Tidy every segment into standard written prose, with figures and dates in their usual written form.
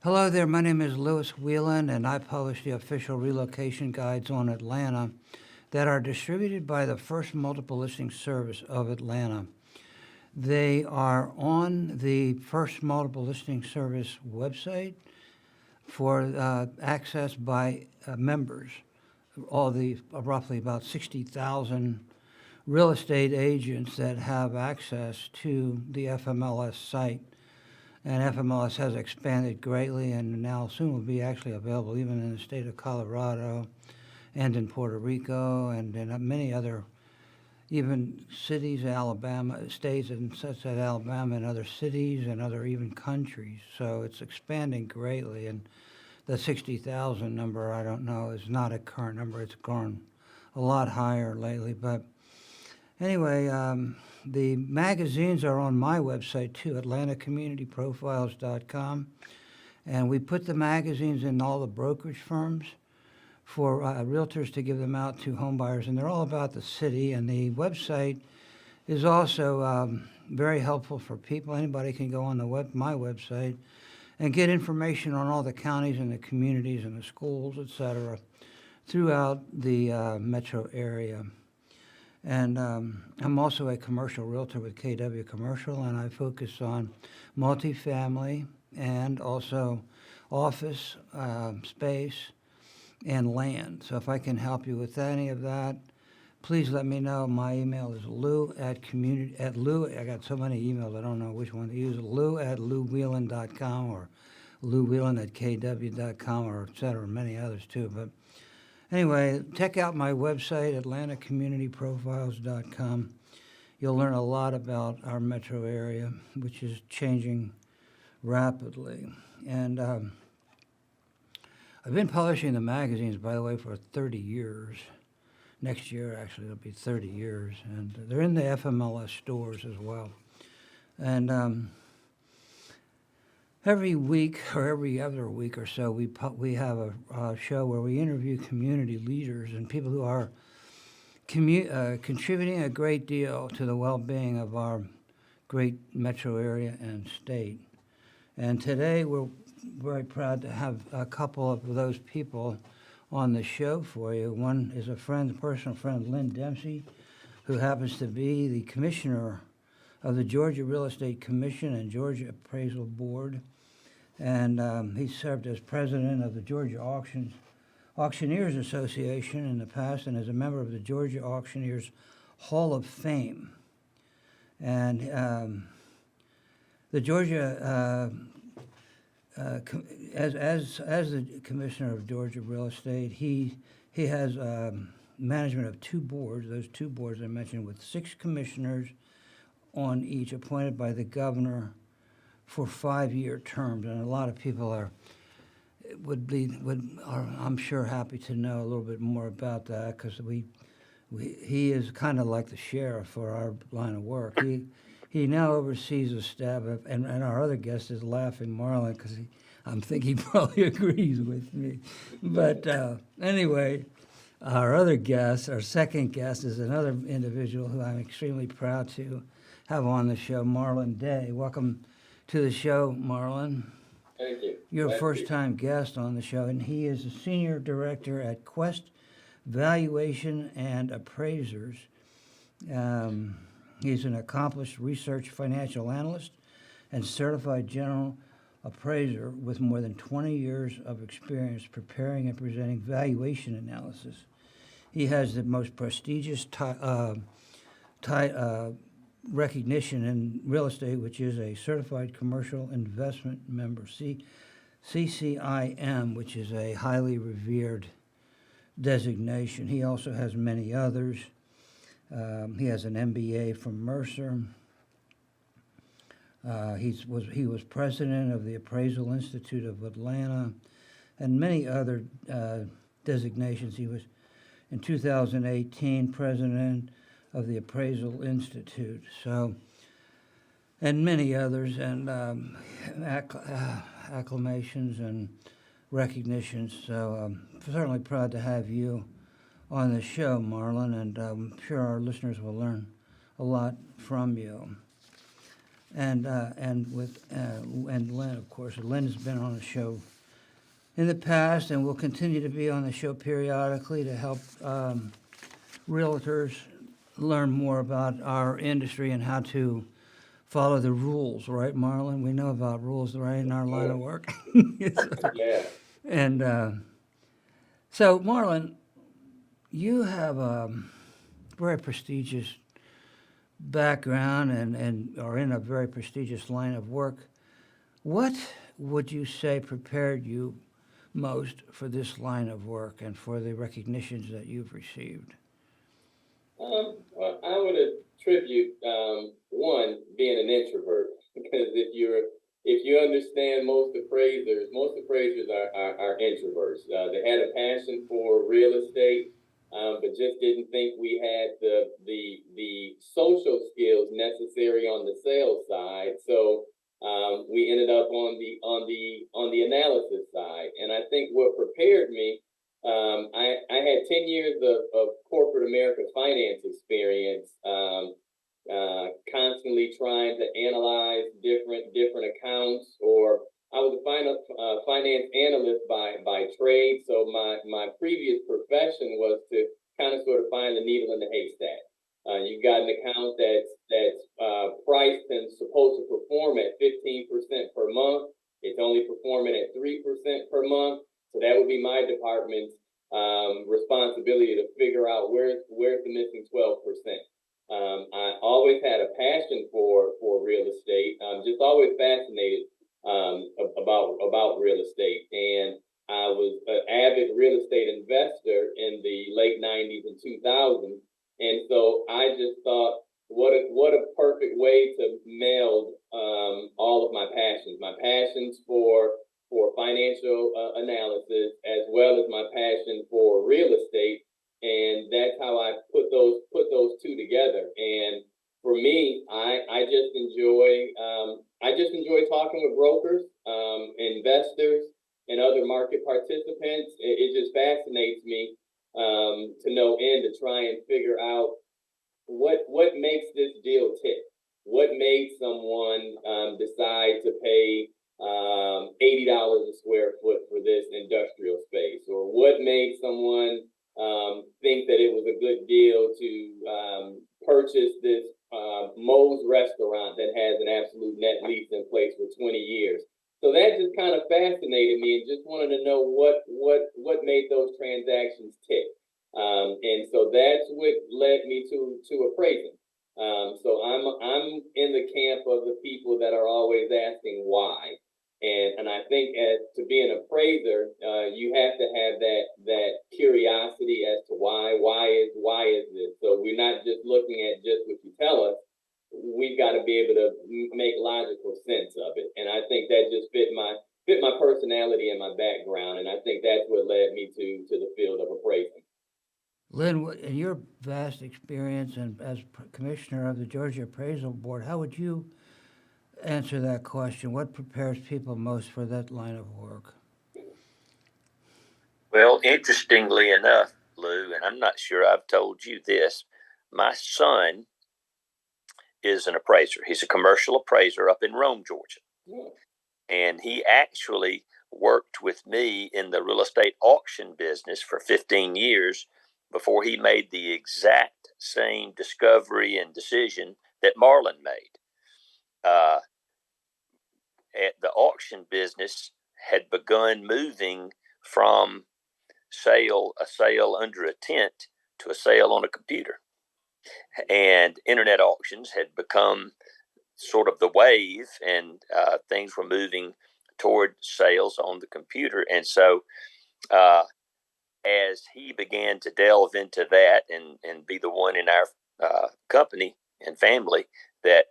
Hello there, my name is Louis Whelan, and I publish the official relocation guides on Atlanta that are distributed by the First Multiple Listing Service of Atlanta. They are on the First Multiple Listing Service website for access by members. All the roughly about 60,000 real estate agents that have access to the FMLS site. And FMLS has expanded greatly and now soon will be actually available even in the state of Colorado and in Puerto Rico and in many other, even cities, Alabama, states and such as Alabama and other cities and other even countries. So it's expanding greatly. And the 60,000 number, I don't know, is not a current number. It's gone a lot higher lately. But anyway, the magazines are on my website too, atlantacommunityprofiles.com. And we put the magazines in all the brokerage firms for realtors to give them out to home buyers. And they're all about the city. And the website is also very helpful for people. Anybody can go on my website and get information on all the counties and the communities and the schools, et cetera, throughout the metro area. And I'm also a commercial realtor with KW Commercial, and I focus on multifamily and also office space and land. So if I can help you with any of that, please let me know. My email is lou, I got so many emails, I don't know which one to use, lou@louwhelan.com or louwhelan@kw.com or et cetera, many others too. But anyway, check out my website, atlantacommunityprofiles.com. You'll learn a lot about our metro area, which is changing rapidly. And I've been publishing the magazines, by the way, for 30 years. Next year, actually, it'll be 30 years. And they're in the FMLS stores as well. And every week or every other week or so, we have a show where we interview community leaders and people who are contributing a great deal to the well-being of our great metro area and state. And today, we're very proud to have a couple of those people on the show for you. One is a personal friend, Lynn Dempsey, who happens to be the commissioner of the Georgia Real Estate Commission and Georgia Appraisal Board. And he served as president of the Georgia Auctioneers Association in the past and as a member of the Georgia Auctioneers Hall of Fame. And the Georgia, as the commissioner of Georgia Real Estate, he has management of two boards. Those two boards I mentioned, with 6 commissioners on each, appointed by the governor for 5-year terms. And a lot of people are I'm sure happy to know a little bit more about that, because he is kind of like the sheriff for our line of work. He now oversees a staff of, and our other guest is laughing, Marlon, because I think he probably agrees with me. But anyway, our second guest is another individual who I'm extremely proud to have on the show, Marlon Day. Welcome to the show, Marlon. Thank you. You're a first-time guest on the show, and he is a senior director at Quest Valuation and Appraisers. He's an accomplished research financial analyst and certified general appraiser with more than 20 years of experience preparing and presenting valuation analysis. He has the most prestigious recognition in real estate, which is a Certified Commercial Investment Member, CCIM, which is a highly revered designation. He also has many others. He has an MBA from Mercer. He was president of the Appraisal Institute of Atlanta, and many other designations. He was, in 2018, president of the Appraisal Institute. So, and many others, and acclamations and recognitions. So I'm certainly proud to have you on the show, Marlon, and I'm sure our listeners will learn a lot from you. and Lynn, of course. Lynn has been on the show in the past and will continue to be on the show periodically to help realtors learn more about our industry and how to follow the rules, right, Marlon? We know about rules, right, in our line of work. Yeah. And so, Marlon, you have a very prestigious background and are in a very prestigious line of work. What would you say prepared you most for this line of work and for the recognitions that you've received? Well, I would attribute one being an introvert because if you understand most appraisers are introverts. They had a passion for real estate, but just didn't think we had the social skills necessary on the sales side. So we ended up on the analysis side, and I think what prepared me. I had 10 years of corporate America finance experience, constantly trying to analyze different accounts. Or I was a finance analyst by trade. So my previous profession was to kind of sort of find the needle in the haystack. You've got an account that's priced and supposed to perform at 15% per month. It's only performing at 3% per month. So that would be my department's responsibility to figure out where's the missing 12%. I always had a passion for real estate. Just always fascinated about real estate, and I was an avid real estate investor in the late 90s and 2000s. And so I just thought, what a perfect way to meld all of my passions for financial analysis, as well as my passion for real estate, and that's how I put those two together. And for me, I just enjoy talking with brokers, investors, and other market participants. It just fascinates me to no end to try and figure out what makes this deal tick. What made someone decide to pay $80 a square foot for this industrial space, or what made someone think that it was a good deal to purchase this Moe's restaurant that has an absolute net lease in place for 20 years. So that just kind of fascinated me, and just wanted to know what made those transactions tick. And so that's what led me to appraising. So I'm in the camp of the people that are always asking why. And I think to be an appraiser, you have to have that curiosity as to why is this. So we're not just looking at just what you tell us. We've got to be able to make logical sense of it. And I think that just fit my personality and my background. And I think that's what led me to the field of appraising. Lynn, in your vast experience and as commissioner of the Georgia Appraisal Board, how would you answer that question? What prepares people most for that line of work? Well, interestingly enough, Lou, and I'm not sure I've told you this, my son is an appraiser. He's a commercial appraiser up in Rome, Georgia. Yeah. And he actually worked with me in the real estate auction business for 15 years before he made the exact same discovery and decision that Marlon made. The auction business had begun moving from a sale under a tent to a sale on a computer. And internet auctions had become sort of the wave, and things were moving toward sales on the computer. And so as he began to delve into that and be the one in our company and family that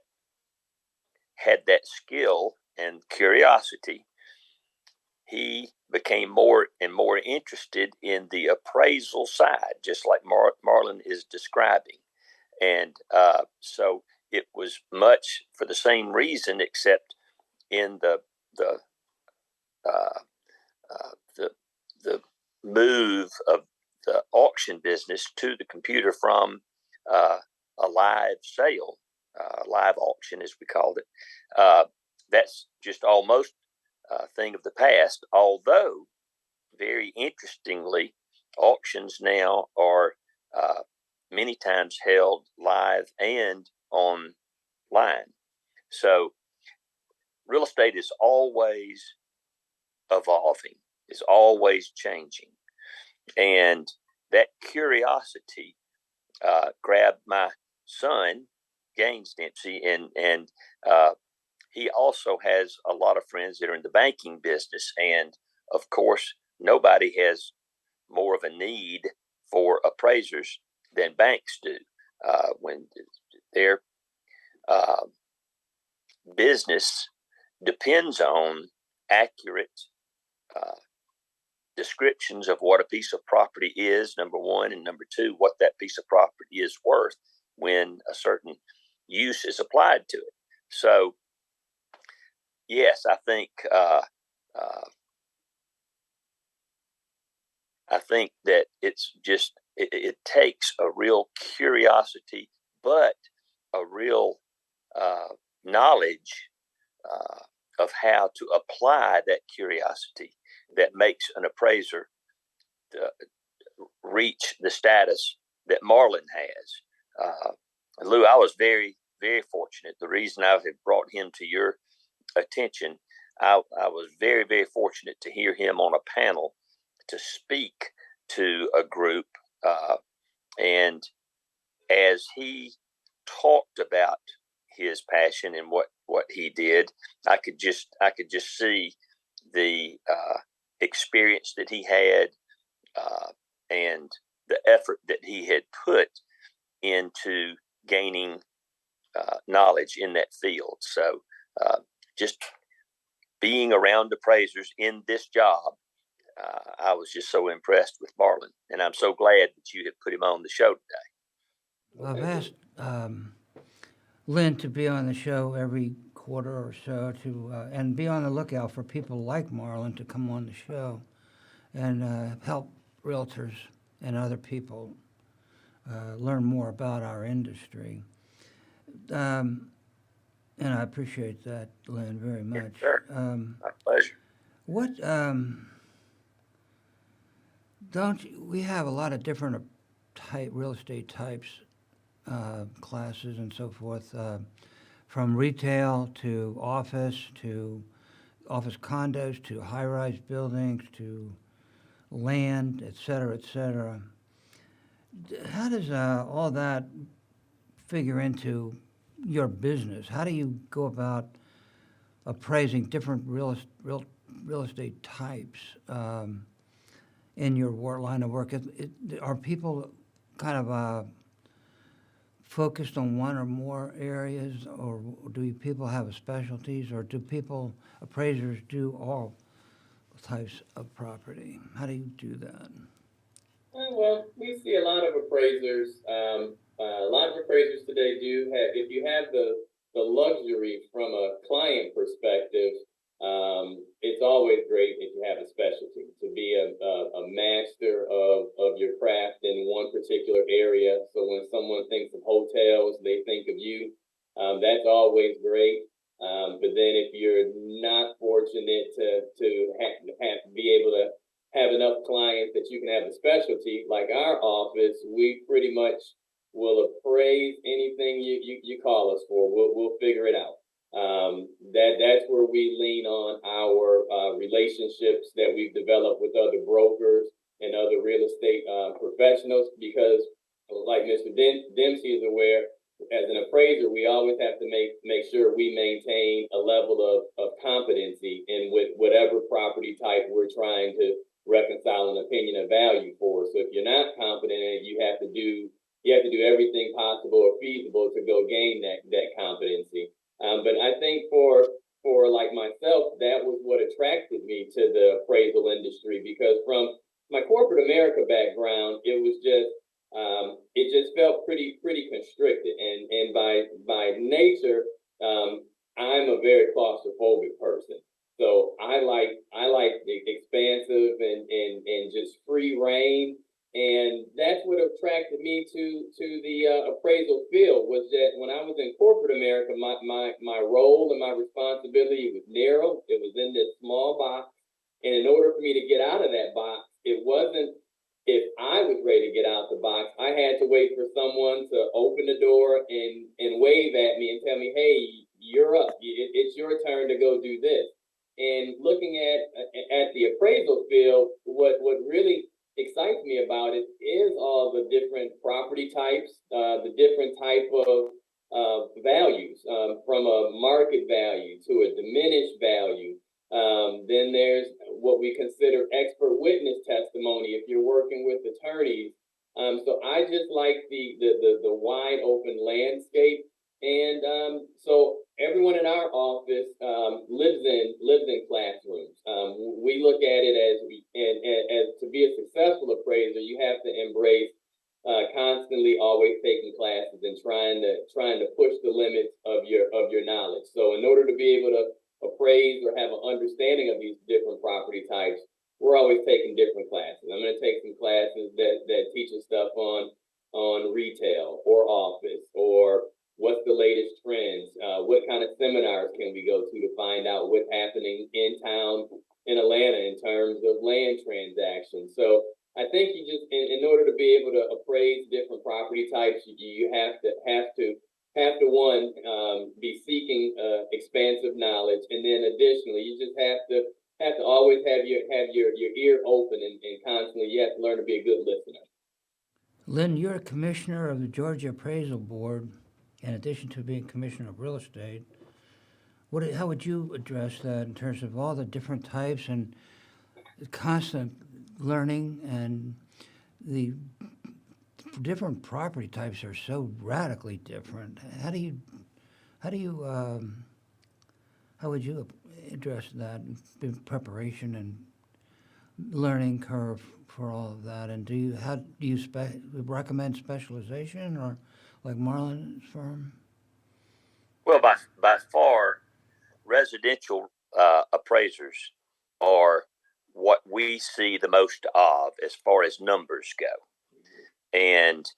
had that skill and curiosity, he became more and more interested in the appraisal side, just like Marlon is describing. And so it was much for the same reason, except in the move of the auction business to the computer from a live sale live auction, as we called it. That's just almost a thing of the past. Although, very interestingly, auctions now are many times held live and online. So real estate is always evolving, is always changing. And that curiosity grabbed my son, Gaines Dempsey, and he also has a lot of friends that are in the banking business. And of course, nobody has more of a need for appraisers than banks do. When their business depends on accurate descriptions of what a piece of property is, number one, and number two, what that piece of property is worth when a certain use is applied to it. So, yes, I think that it takes a real curiosity, but a real knowledge of how to apply that curiosity that makes an appraiser reach the status that Marlon has. Lou, I was very, very fortunate. The reason I have brought him to your attention, I was very, very fortunate to hear him on a panel to speak to a group. And as he talked about his passion and what he did, I could just see the experience that he had and the effort that he had put into gaining knowledge in that field. So just being around appraisers in this job, I was just so impressed with Marlon, and I'm so glad that you have put him on the show today. Well, I've asked Lynn to be on the show every quarter or so and be on the lookout for people like Marlon to come on the show and help realtors and other people learn more about our industry. And I appreciate that, Lynn, very much. Yes, sir. My pleasure. What we have a lot of different real estate types, classes and so forth, from retail to office condos to high-rise buildings to land, et cetera, et cetera. How does all that figure into your business? How do you go about appraising different real estate types in your line of work? Are people kind of focused on one or more areas, or do people have specialties, or do appraisers do all types of property? How do you do that? Well, we see a lot of appraisers. A lot of appraisers today do have, if you have the luxury from a client perspective, it's always great if you have a specialty, to be a master of your craft in one particular area. So when someone thinks of hotels, they think of you. That's always great. But then if you're not fortunate to be able to have enough clients that you can have a specialty, like our office, we pretty much will appraise anything you call us for. We'll figure it out. That's where we lean on our relationships that we've developed with other brokers and other real estate professionals, because like Mr. Dempsey is aware, as an appraiser, we always have to make sure we maintain a level of competency in with whatever property type we're trying to reconcile an opinion of value for. So if you're not competent in it, you have to do everything possible or feasible to go gain that competency. But I think for like myself, that was what attracted me to the appraisal industry, because from my corporate America background, it was just it just felt pretty constricted, and by nature, I'm a very claustrophobic person. So I like the expansive and just free reign. And that's what attracted me to the appraisal field, was that when I was in corporate America, my role and my responsibility was narrow. It was in this small box. And in order for me to get out of that box, it wasn't if I was ready to get out the box. I had to wait for someone to open the door and wave at me and tell me, hey, you're up. It's your turn to go do this. And looking at the appraisal field, what really excites me about it is all the different property types, the different type of values, from a market value to a diminished value. Then there's what we consider expert witness testimony if you're working with attorneys. So I just like the wide open landscape. And so everyone in our office lives in classrooms. We look at it as as to be a successful appraiser, you have to embrace constantly always taking classes and trying to push the limits of your knowledge. So in order to be able to appraise or have an understanding of these different property types, we're always taking different classes. I'm going to take some classes that teach us stuff on retail or office, or what's the latest trends? What kind of seminars can we go to find out what's happening in town in Atlanta in terms of land transactions? So I think you just, in order to be able to appraise different property types, you have to one, be seeking expansive knowledge, and then additionally, you just have to always have your ear open and constantly you have to learn to be a good listener. Lynn, you're a commissioner of the Georgia Appraisal Board, in addition to being commissioner of real estate. How would you address that in terms of all the different types and the constant learning, and the different property types are so radically different? How would you address that in preparation and learning curve for all of that? And do you recommend specialization, or like Marlon's firm? Well, by far, residential appraisers are what we see the most of as far as numbers go. And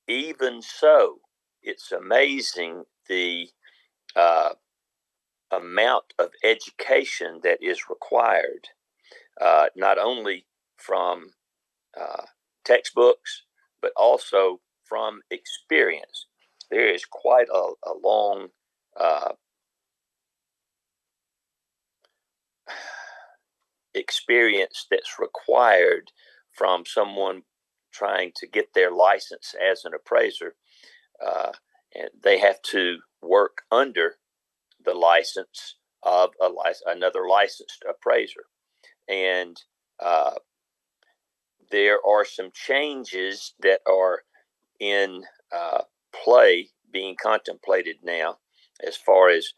even so, it's amazing the amount of education that is required, not only from textbooks, but also from experience. There is quite a long experience that's required from someone trying to get their license as an appraiser, and they have to work under the license of another licensed appraiser. And there are some changes that are in play, being contemplated now as far as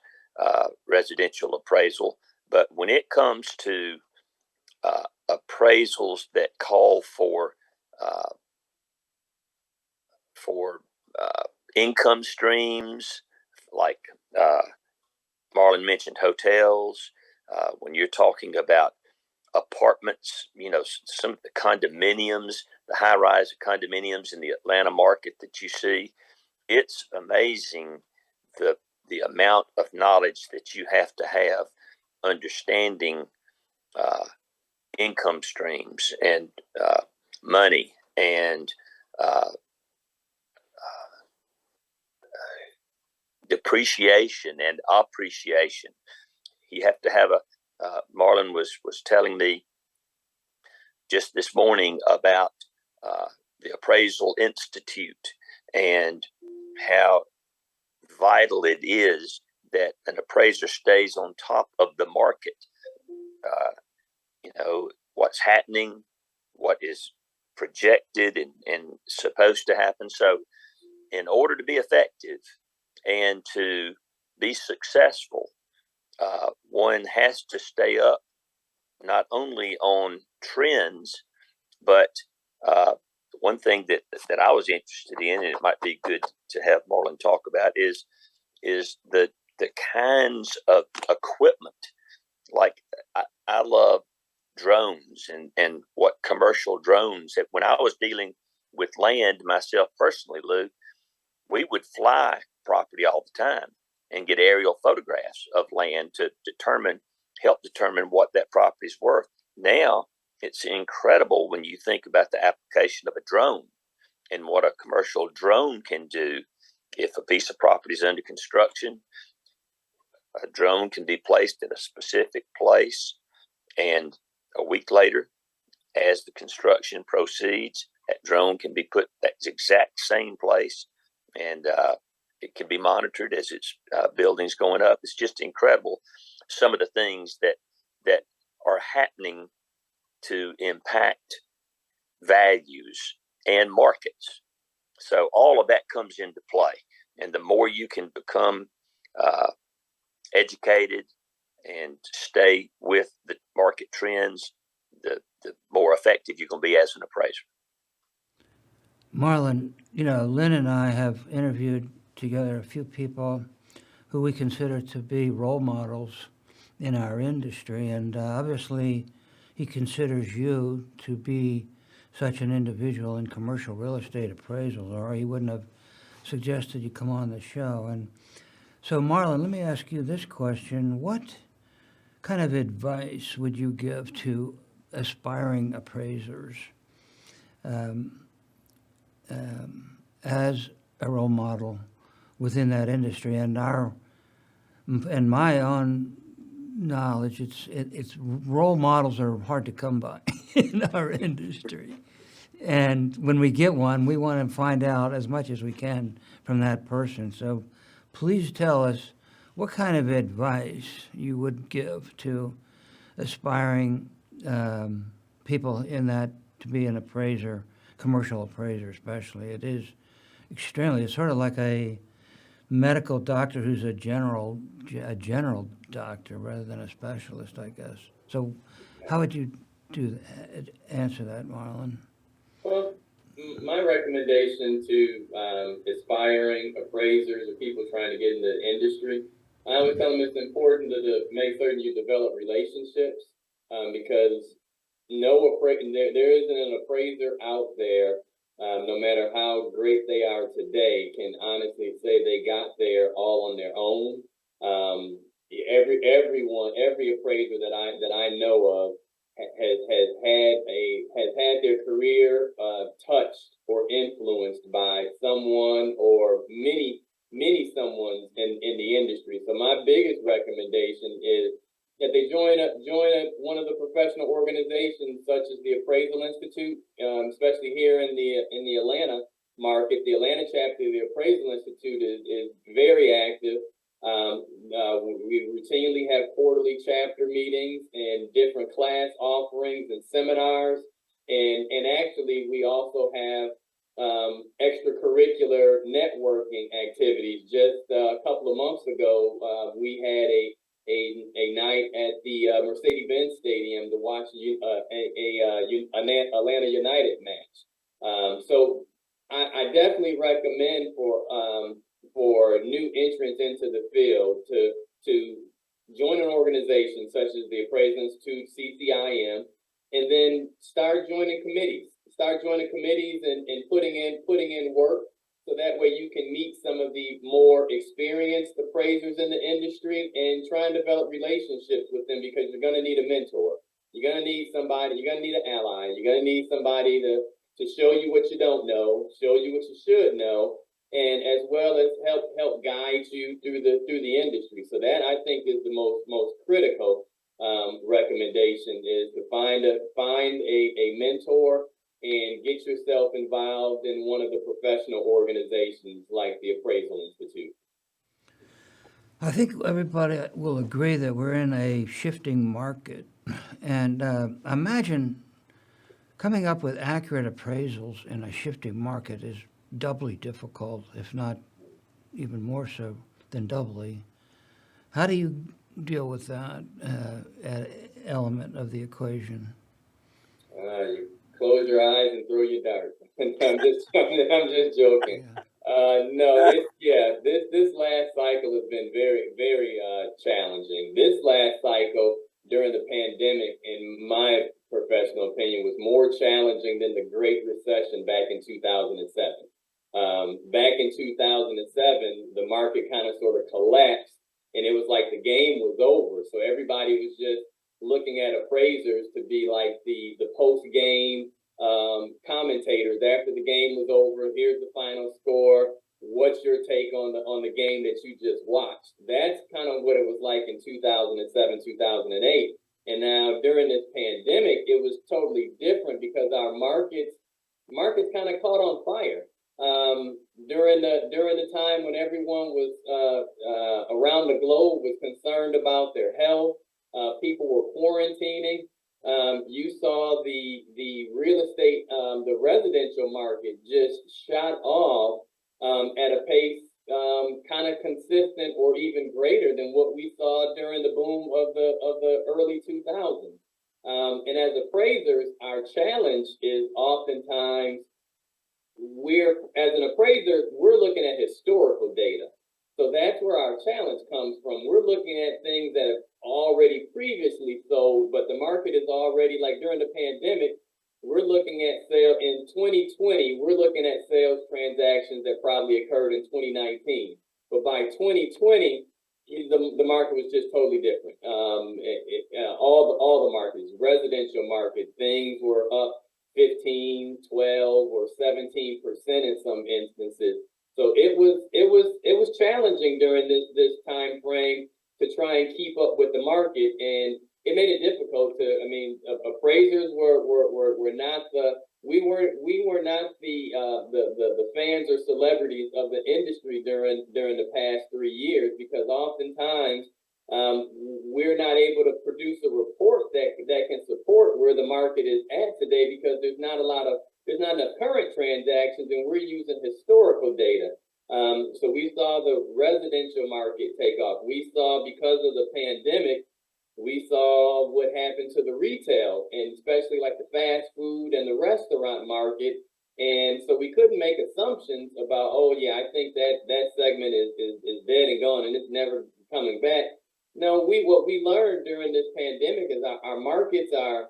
residential appraisal. But when it comes to appraisals that call for income streams, like Marlon mentioned hotels, when you're talking about apartments, some of the condominiums, the high-rise condominiums in the Atlanta market that you see, it's amazing the amount of knowledge that you have to have understanding income streams and money and depreciation and appreciation. You have to have Marlon was telling me just this morning about the Appraisal Institute and how vital it is that an appraiser stays on top of the market. What's happening, what is projected and supposed to happen. So in order to be effective and to be successful, one has to stay up not only on trends, but one thing that I was interested in, and it might be good to have Marlon talk about, is the kinds of equipment. Like I love drones and what commercial drones. When I was dealing with land myself personally, Lou, we would fly property all the time and get aerial photographs of land to help determine what that property is worth. Now it's incredible when you think about the application of a drone and what a commercial drone can do. If a piece of property is under construction, a drone can be placed at a specific place, and a week later, as the construction proceeds, that drone can be put that exact same place, and it can be monitored as its building's going up. It's just incredible, some of the things that are happening to impact values and markets. So all of that comes into play, and the more you can become educated and stay with the market trends, the more effective you're going to be as an appraiser. Marlon, Lynn and I have interviewed together a few people who we consider to be role models in our industry, and obviously he considers you to be such an individual in commercial real estate appraisal, or he wouldn't have suggested you come on the show. And so, Marlon, let me ask you this question. What kind of advice would you give to aspiring appraisers as a role model within that industry? And my own knowledge, it's role models are hard to come by in our industry. And when we get one, we want to find out as much as we can from that person. So please tell us what kind of advice you would give to aspiring people in that to be an appraiser, commercial appraiser especially. It is extremely, it's sort of like a medical doctor who's a general doctor rather than a specialist, I guess. So how would you answer that, Marlon? Well, my recommendation to aspiring appraisers or people trying to get into the industry, I would tell them it's important to make certain you develop relationships because there isn't an appraiser out there, no matter how great they are today, can honestly say they got there all on their own. Every appraiser that I know of has had their career touched or influenced by someone or many someones in the industry. So my biggest recommendation is that they join one of the professional organizations such as the Appraisal Institute, especially here in the Atlanta market. The Atlanta chapter of the Appraisal Institute is very active. We routinely have quarterly chapter meetings and different class offerings and seminars. And actually, we also have extracurricular networking activities. Just a couple of months ago, we had a night at the Mercedes-Benz Stadium to watch an Atlanta United match. So I definitely recommend for new entrants into the field to join an organization such as the Appraisal Institute, CCIM, and then start joining committees. Start joining committees and putting in work, so that way you can meet some of the more experienced appraisers in the industry and try and develop relationships with them, because you're going to need a mentor. You're going to need somebody. You're going to need an ally. You're going to need somebody to show you what you don't know, show you what you should know, and as well as help guide you through the industry. So that, I think, is the most critical recommendation, is to find a mentor and get yourself involved in one of the professional organizations like the Appraisal Institute. I think everybody will agree that we're in a shifting market, and imagine coming up with accurate appraisals in a shifting market is doubly difficult, if not even more so than doubly. How do you deal with that element of the equation? You close your eyes and throw your dart. I'm just joking. No, this last cycle has been very, very challenging. This last cycle, during the pandemic, in my professional opinion, was more challenging than the Great Recession back in 2007. Back in 2007, the market kind of sort of collapsed, and it was like the game was over. So everybody was just looking at appraisers to be like the post-game commentators. After the game was over, here's the final score. What's your take on the game that you just watched? That's kind of what it was like in 2007, 2008. And now during this pandemic, it was totally different because our markets kind of caught on fire. During the time when everyone was around the globe was concerned about their health, people were quarantining. You saw the real estate, the residential market just shot off at a pace kind of consistent or even greater than what we saw during the boom of the early 2000s. And as appraisers, our challenge is oftentimes as an appraiser, we're looking at historical data. So that's where our challenge comes from. We're looking at things that have already previously sold, but the market is already, like during the pandemic, we're looking at sale in 2020, we're looking at sales transactions that probably occurred in 2019. But by 2020, the market was just totally different. All the markets, residential market, things were up 15, 12, or 17% in some instances. So it was challenging during this time frame to try and keep up with the market, and it made it difficult to. I mean, appraisers were not we were not the fans or celebrities of the industry during the past 3 years, because oftentimes we're not able to produce a report that can support where the market is at today, because there's not enough current transactions, and we're using historical data. So we saw the residential market take off. We saw, because of the pandemic, we saw what happened to the retail, and especially like the fast food and the restaurant market. And so we couldn't make assumptions about, oh yeah, I think that segment is dead and gone and it's never coming back. No, what we learned during this pandemic is our markets are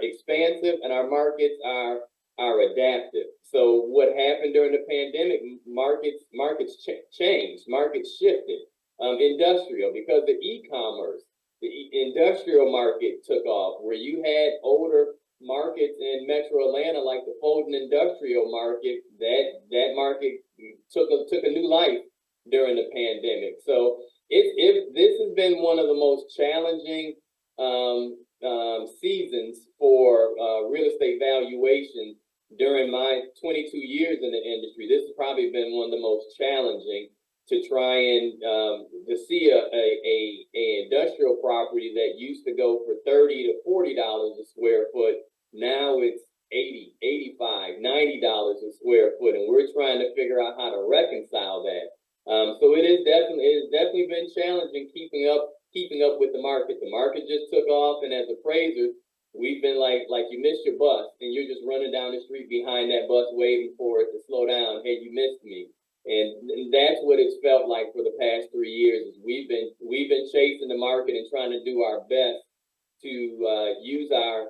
expansive, and our markets are adaptive. So what happened during the pandemic? Markets changed, markets shifted. Industrial, because of e-commerce, the industrial market took off, where you had older markets in Metro Atlanta, like the Fulton industrial market. That market took a new life during the pandemic. So this has been one of the most challenging seasons for real estate valuation during my 22 years in the industry. This has probably been one of the most challenging, to try and to see a industrial property that used to go for $30 to $40 a square foot. Now it's $80, $85, $90 a square foot, and we're trying to figure out how to reconcile that. So it has definitely been challenging keeping up with the market. The market just took off, and as appraisers, we've been like you missed your bus, and you're just running down the street behind that bus waiting for it to slow down. Hey, you missed me. And that's what it's felt like for the past 3 years. Is we've been chasing the market and trying to do our best to use our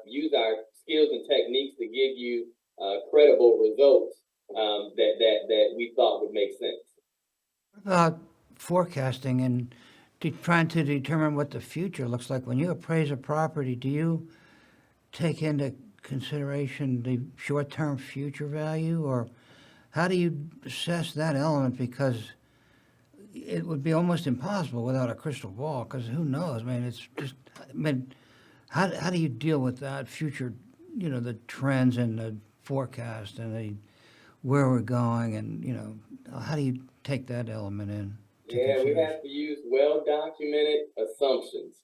skills and techniques to give you credible results that we thought would make sense. What about forecasting and trying to determine what the future looks like? When you appraise a property, do you take into consideration the short-term future value, or how do you assess that element? Because it would be almost impossible without a crystal ball, because who knows? I mean, how do you deal with that future, the trends and the forecast and where we're going, and, how do you take that element in? Yeah, we have to use well-documented assumptions.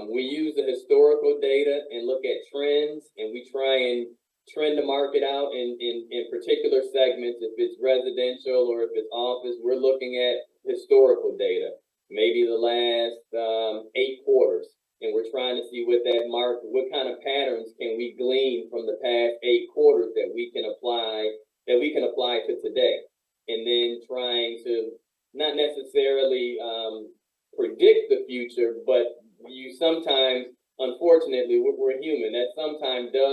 We use the historical data and look at trends, and we try and trend the market out in particular segments. If it's residential or if it's office, we're looking at historical data, maybe the last 8 quarters, and we're trying to see what kind of patterns can we glean from the past 8 quarters that we can apply to today, and then trying to not necessarily predict the future, but you sometimes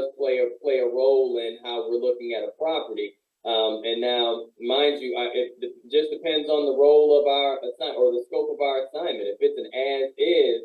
does play a role in how we're looking at a property. And now, mind you, it just depends on the role of our or the scope of our assignment. If it's an as is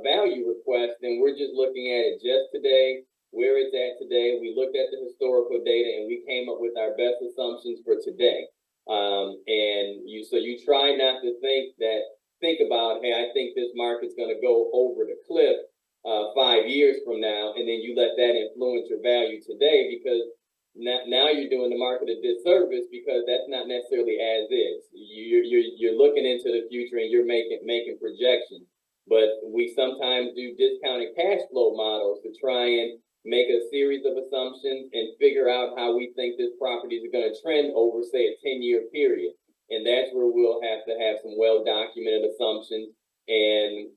value request, then we're just looking at it just today, where it's at today. We looked at the historical data and we came up with our best assumptions for today. And you try not to think about, hey, I think this market's going to go over the cliff 5 years from now, and then you let that influence your value today, because now you're doing the market a disservice, because that's not necessarily as is. You're looking into the future and you're making projections. But we sometimes do discounted cash flow models to try and make a series of assumptions and figure out how we think this property is going to trend over, say, a 10-year period. And that's where we'll have to have some well-documented assumptions. And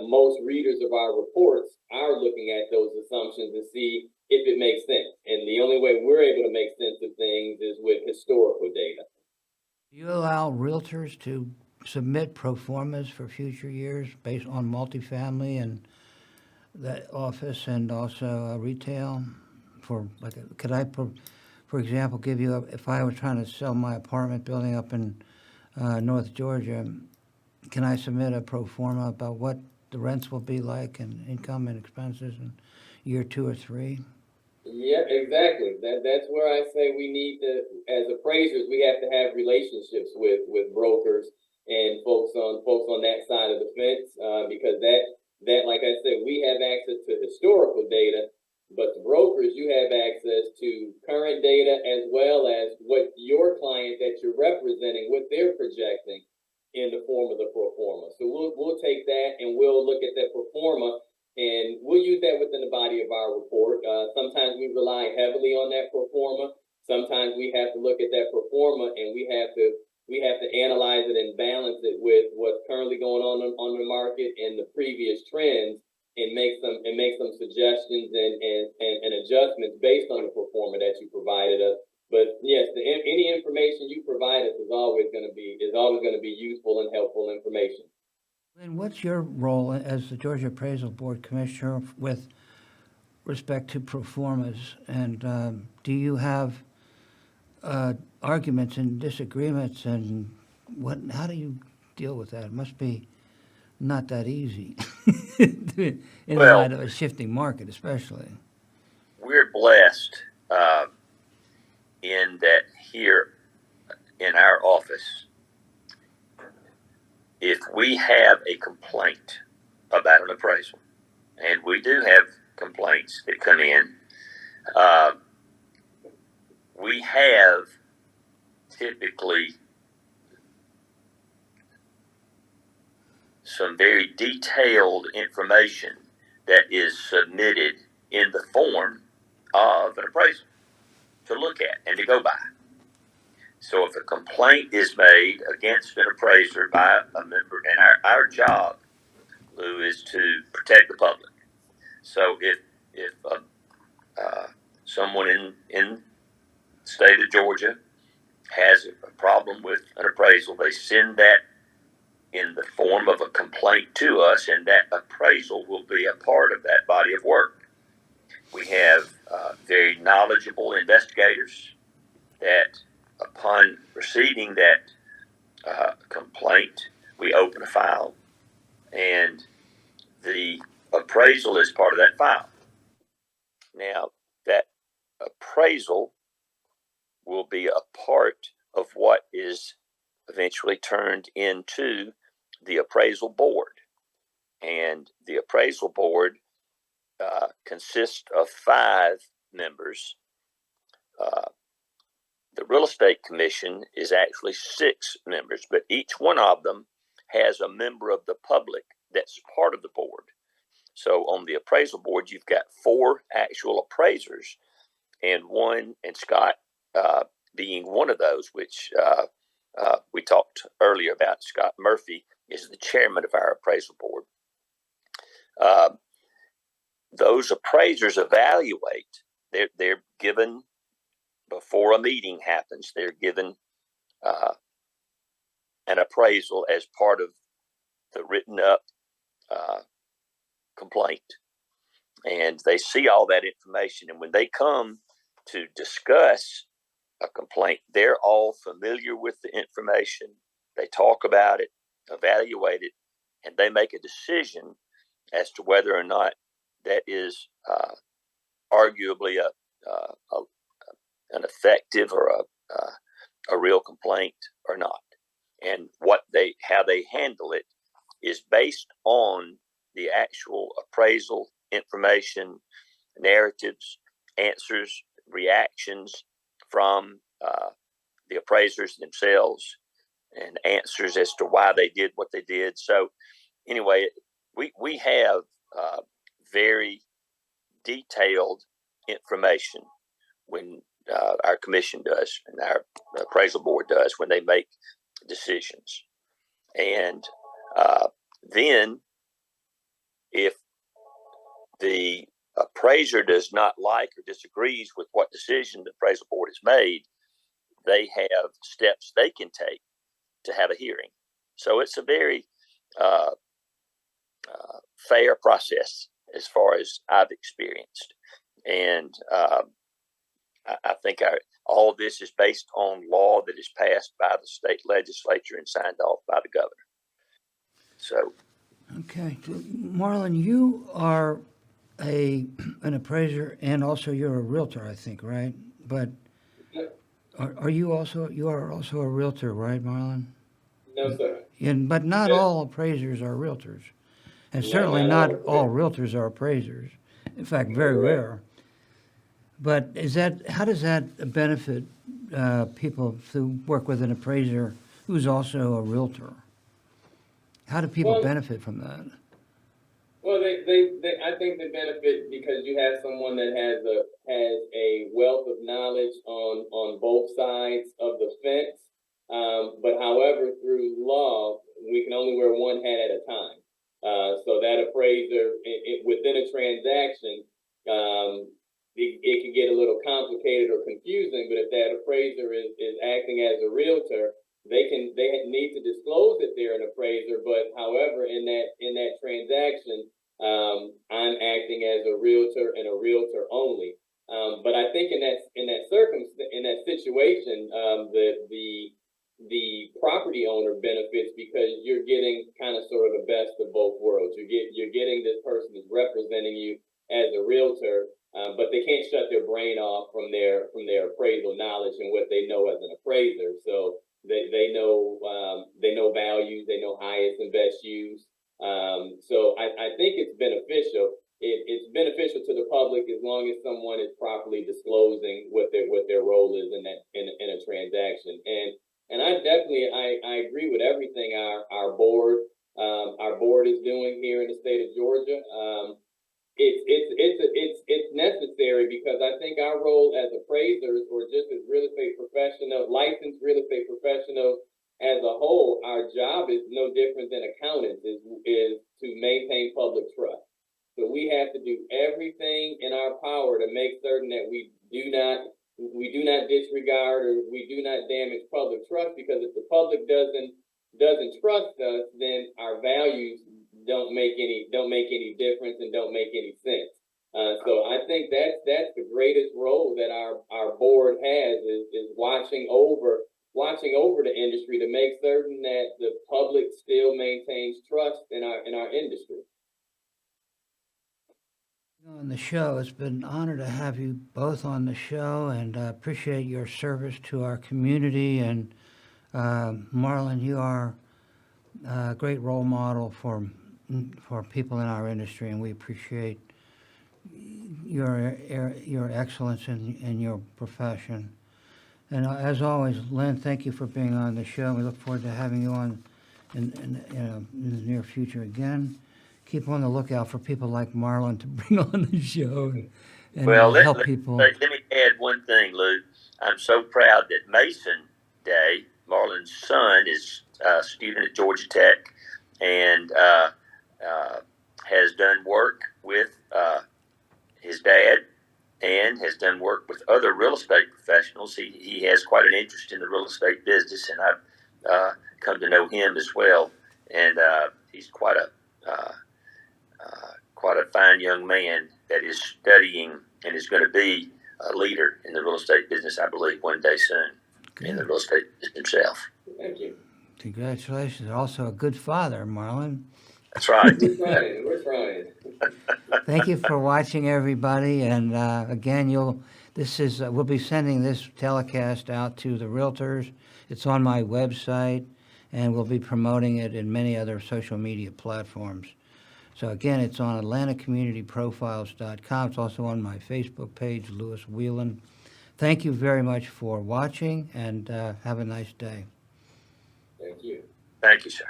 most readers of our reports are looking at those assumptions to see if it makes sense. And the only way we're able to make sense of things is with historical data. Do you allow realtors to submit pro formas for future years based on multifamily and that office and also retail? For like, could I, for example, give you if I was trying to sell my apartment building up in North Georgia, can I submit a pro forma about what the rents will be like and income and expenses in year 2 or 3? Yeah, exactly. That's where I say we need to, as appraisers, we have to have relationships with brokers and folks on that side of the fence, because that, like I said, we have access to historical data, but the brokers, you have access to current data as well as what your client that you're representing, what they're projecting in the form of the pro forma. So we'll take that and we'll look at that pro forma and we'll use that within the body of our report. Sometimes we rely heavily on that pro forma. Sometimes we have to look at that pro forma and we have to analyze it and balance it with what's currently going on the market and the previous trends, and make some suggestions and adjustments based on the pro forma that you provided us. But yes, any information you provide us is always going to be useful and helpful information. And what's your role as the Georgia Appraisal Board Commissioner with respect to pro formas? And do you have arguments and disagreements, and how do you deal with that? It must be not that easy in light of a shifting market, especially. We're blessed in that here in our office, if we have a complaint about an appraisal, and we do have complaints that come in, we have typically some very detailed information that is submitted in the form of an appraisal to look at and to go by. So if a complaint is made against an appraiser by a member, and our job, Lou, is to protect the public. So if someone in the state of Georgia has a problem with an appraisal, they send that in the form of a complaint to us, and that appraisal will be a part of that body of work. We have very knowledgeable investigators that, upon receiving that complaint, we open a file, and the appraisal is part of that file. Now, that appraisal will be a part of what is eventually turned into the appraisal board. And the appraisal board consists of 5 members. The real estate commission is actually 6 members, but each one of them has a member of the public that's part of the board. So on the appraisal board, you've got 4 actual appraisers, and Scott being one of those, which we talked earlier about. Scott Murphy is the chairman of our appraisal board. Those appraisers evaluate. They're given, before a meeting happens, they're given an appraisal as part of the written up complaint. and they see all that information. And when they come to discuss a complaint, they're all familiar with the information. They talk about it, evaluate it, and they make a decision as to whether or not that is arguably an effective or a real complaint or not. And how they handle it is based on the actual appraisal information, narratives, answers, reactions from the appraisers themselves, and answers as to why they did what they did. So anyway, we have very detailed information when our commission does and our appraisal board does when they make decisions. And then if the appraiser does not like or disagrees with what decision the appraisal board has made, they have steps they can take to have a hearing. So it's a very fair process as far as I've experienced. And I think all this is based on law that is passed by the state legislature and signed off by the governor. So, Okay, Marlon, you are an appraiser and also you're a realtor, I think, right? But are you also a realtor, right, Marlon? No, sir. But not Yeah. all appraisers are realtors, and No, certainly not not all. all realtors are appraisers. In fact, very Correct. rare. But how does that benefit people who work with an appraiser who's also a realtor? How do people Well- benefit from that? Well, I think they benefit because you have someone that has a wealth of knowledge on both sides of the fence. But however, through law, we can only wear one hat at a time. So that appraiser, within a transaction, it can get a little complicated or confusing. But if that appraiser is acting as a realtor, they need to disclose that they're an appraiser, but however, in that transaction, I'm acting as a realtor and a realtor only. But I think in that situation, the property owner benefits because you're getting kind of sort of the best of both worlds. You're getting this person is representing you as a realtor, but they can't shut their brain off from their appraisal knowledge and what they know as an appraiser. So they know values, they know highest and best use. So I think it's beneficial. It's beneficial to the public as long as someone is properly disclosing what their role is in a transaction. And I definitely I agree with everything our board is doing here in the state of Georgia. It's necessary because I think our role as appraisers or just as real estate professionals, licensed real estate professionals as a whole, our job is no different than accountants is to maintain public trust. So we have to do everything in our power to make certain that we do not disregard or we do not damage public trust, because if the public doesn't trust us, then our values don't make any difference and don't make any sense. So I think that's the greatest role that our board has is watching over the industry to make certain that the public still maintains trust in our industry. On the show, it's been an honor to have you both on the show, and I appreciate your service to our community. And Marlon, you are a great role model for people in our industry, and we appreciate your excellence in your profession. And as always, Lynn, thank you for being on the show. We look forward to having you on in the near future again. Keep on the lookout for people like Marlon to bring on the show and help people. Let me add one thing, Lou. I'm so proud that Mason Day, Marlon's son, is a student at Georgia Tech and has done work with his dad and has done work with other real estate professionals. He has quite an interest in the real estate business, and I've come to know him as well. And he's quite a fine young man that is studying and is going to be a leader in the real estate business, I believe, one day soon in the real estate business himself. Thank you. Congratulations. Also a good father, Marlon. That's right. We're trying. We're trying. Thank you for watching, everybody. And again, we'll be sending this telecast out to the realtors. It's on my website, and we'll be promoting it in many other social media platforms. So again, it's on AtlantaCommunityProfiles.com. It's also on my Facebook page, Lewis Whelan. Thank you very much for watching, and have a nice day. Thank you. Thank you, sir.